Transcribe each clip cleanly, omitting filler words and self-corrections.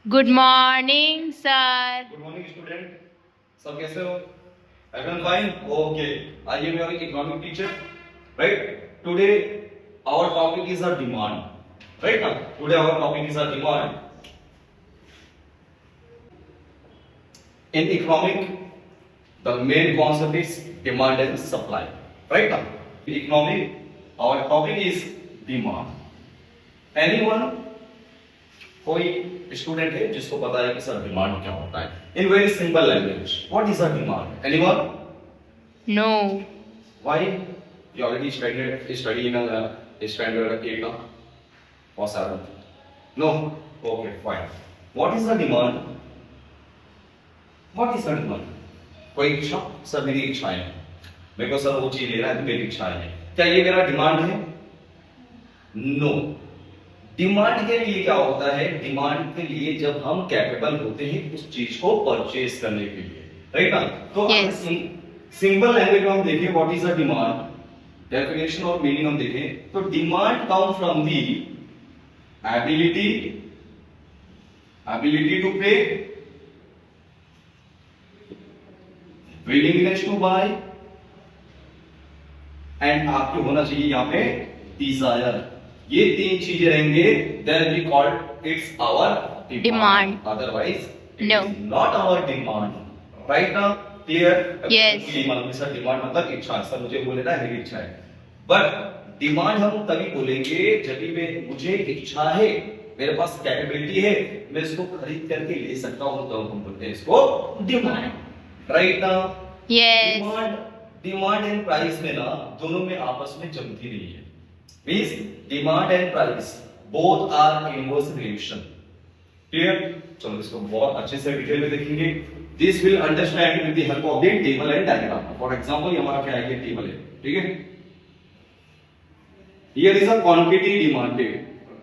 Good morning sir. Good morning student. सब कैसे हो? Everyone fine? ओके। आइए we are economic teacher, right? Today our topic is a demand, right ना? Today our topic is a demand. In economic, the main concept is demand and supply, right now? In economic, our topic is demand. Anyone, कोई student है जिसको पता है कि sir demand क्या होता है? In very simple language, what is a demand? Anyone? No. Why? You already study in a standard 8 or 7? No? Okay, fine. What is the demand? What is the demand? कोई इच्छा? Sir मेरी इच्छाएं हैं, मेरे को सर वो चीज लेना है तो मेरी इच्छाएं हैं। क्या ये मेरा डिमांड है? नो। डिमांड के लिए क्या होता है? डिमांड के लिए जब हम कैपेबल होते हैं उस चीज को परचेज करने के लिए, राइट ना? तो सिंपल लैंग्वेज में हम देखें what is a demand, definition और मीनिंग हम देखें तो demand come from the ability to pay, willingness to buy, and आपके होना चाहिए यहाँ पे डिजायर। ये तीन चीजें रहेंगे, then we call it's our demand. Otherwise, No. not our demand. Right now, clear? Yes. ये मालूम है सर डिमांड मतलब इच्छा, सर मुझे बोले ना मेरी इच्छा है। बट डिमांड हम तभी बोलेंगे जब में मुझे इच्छा है, मेरे पास कैपेबिलिटी है, मैं इसको खरीद करके ले सकता हूँ, तो हम बोलते हैं इसको डिमांड। राइट ना? Yes. डिमांड एंड प्राइस में ना दोनों में आपस में जमती नहीं है। Means demand and price both are inverse relation. Clear? चलो इसको बहुत अच्छे से डिटेल में देखेंगे। This will understand with the help of the table and diagram. For example ये हमारा क्या है? ये टेबल है, ठीक है? Here is a quantity demanded,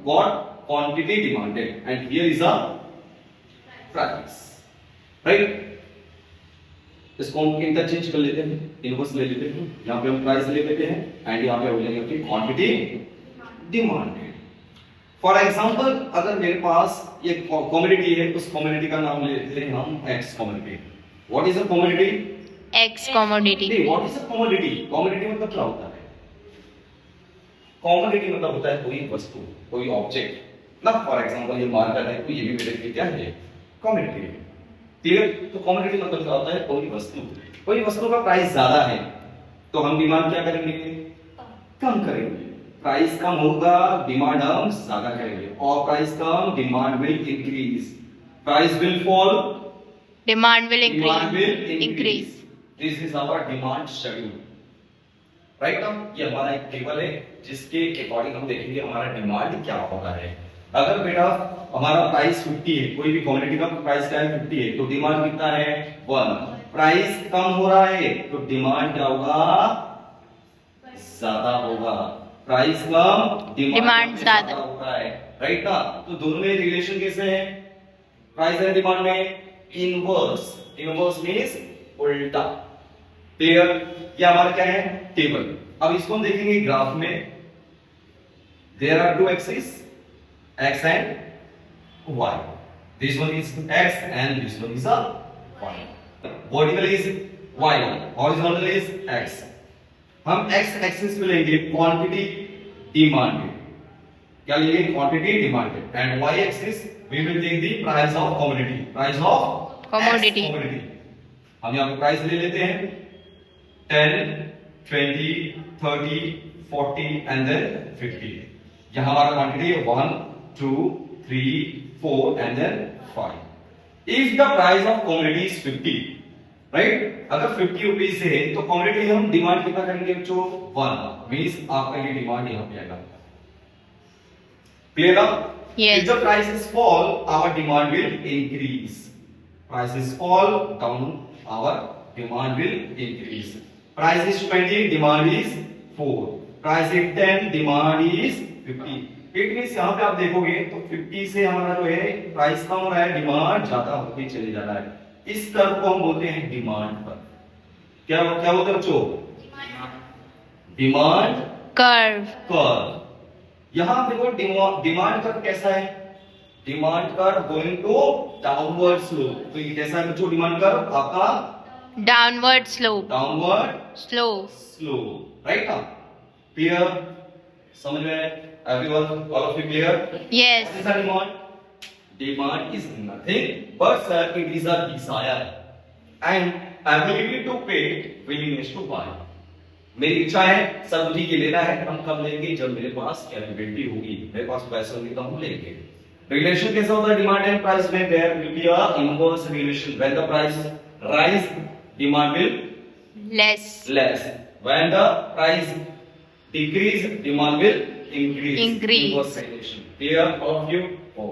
what? Quantity demanded, and here is a price, right? इसको हम इंटरचेंज कर लेते हैं, इनवर्स ले लेते हैं, यहाँ पे हम प्राइस ले लेते हैं एंड यहाँ पे हो जाएगा कि क्वांटिटी डिमांडेड। फॉर एग्जांपल अगर मेरे पास ये कमोडिटी है, उस कमोडिटी का नाम ले लेते हैं हम x commodity. What is a commodity? X commodity. What is a commodity? Commodity मतलब क्या होता है? कमोडिटी मतलब होता है कोई वस्तु, कोई ऑब्जेक्ट ना। फॉर एग्जांपल ये मार्केट है, तो ये भी मेरे लिए क्या है? कमोडिटी है। क्लियर? तो कमोडिटी मतलब क्या होता है? कोई वस्तु का प्राइस ज्यादा है तो हम डिमांड क्या करेंगे? कम करेंगे। प्राइस कम होगा, डिमांड हम ज्यादा करेंगे, और प्राइस कम, demand will increase. Price will fall, Demand will increase. This is our demand schedule, right ना? ये हमारा एक टेबल है जिसके अकॉर्डिंग हम देखेंगे हमारा डिमांड क्या होता है। अगर बेटा हमारा प्राइस 50 है, कोई भी कमोडिटी का प्राइस क्या है? 50 है, तो डिमांड कितना है? 1। प्राइस कम हो रहा है तो डिमांड क्या होगा? ज्यादा होगा। प्राइस कम, डिमांड ज्यादा हो रहा है, राइट ना? तो दोनों में रिलेशन कैसे है? प्राइस एंड डिमांड में इनवर्स। इनवर्स मींस उल्टा। क्लियर? ये हमारा क्या है? टेबल। अब इसको हम देखेंगे ग्राफ में। There are two axis, x and y. This one is x and this one is a y. Vertical is y, horizontal is x. हम x एक्सिस पे लेंगे क्वांटिटी डिमांडेड, क्या लेंगे? Quantity demanded, and y axis we will take the price of commodity, price of commodity. हम यहाँ पे price ले लेते हैं 10, 20, 30, 40 एंड देन 50। यहाँ हमारा क्वांटिटी है 1, 2, 3, 4 and then 5. If the price of commodity is 50, right? अगर 50 रुपीस है तो commodity हम डिमांड कितना करेंगे बच्चों? 1 मींस आपका ये डिमांड यहाँ पे आएगा। क्लियर ना? Yes. If the prices fall, our demand will increase. Prices fall down, our demand will increase. Price is 20, demand is 4. Price is 10, demand is 50. It means यहाँ पे आप देखोगे तो 50 से हमारा जो है प्राइस कम हो रहा है, डिमांड ज्यादा होते चले जा रहा है। इस कर्व को हम बोलते हैं डिमांड कर्व। क्या बोलते हैं बच्चों? Demand curve. यहाँ देखो डिमांड कर्व कैसा है? Demand curve going to downward slope. तो ये कैसा है बच्चों डिमांड कर्व आपका? Downward slope. Downward Slow. Slope, right ना? क्लियर? समझ में? Everyone, all of you clear? Yes. What is the demand? Demand is nothing but sir, it is a desire and ability to pay, willingness to buy. मेरी इच्छा है sir मुझे ये लेना है, हम कब लेंगे? जब मेरे पास कैपेबिलिटी होगी, मेरे पास पैसे होंगे तो हम लेंगे। रिलेशन कैसा होता है डिमांड एंड प्राइस में? There will be a inverse relation. When the price rise demand will Less. less, when the price decrease demand will increase. Increase. Inverse relation. Clear all of you? Oh.